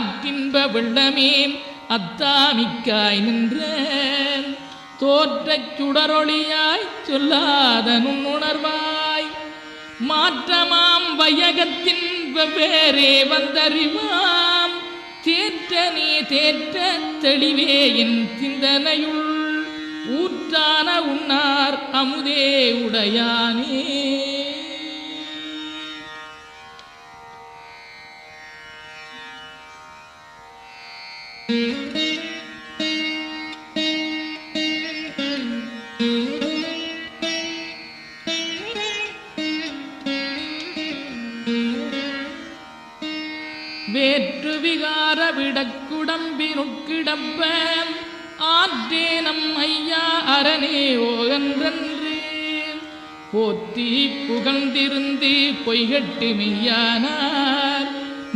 ஆற்றின்ப வெள்ளமே அத்தாமிக்காய் நின்ற தோற்றச் சுடரொளியாய் சொல்லாத நுண்ணுணர்வாய் மாற்றமாம் வையகத்தின் வெவ்வேறே வந்தறிவாம் தேற்றனே தேற்ற தெளிவே என் சிந்தனையுள் ஊற்றான உன்னார் அமுதே உடையானே. வேற்று விகார விடக்குடம்பினுட்கிடப்ப ஆற்றேனம் ஐயா அரணேயோ என்றன்று போற்றி புகழ்ந்திருந்து பொய்கட்டு மெய்யானாய்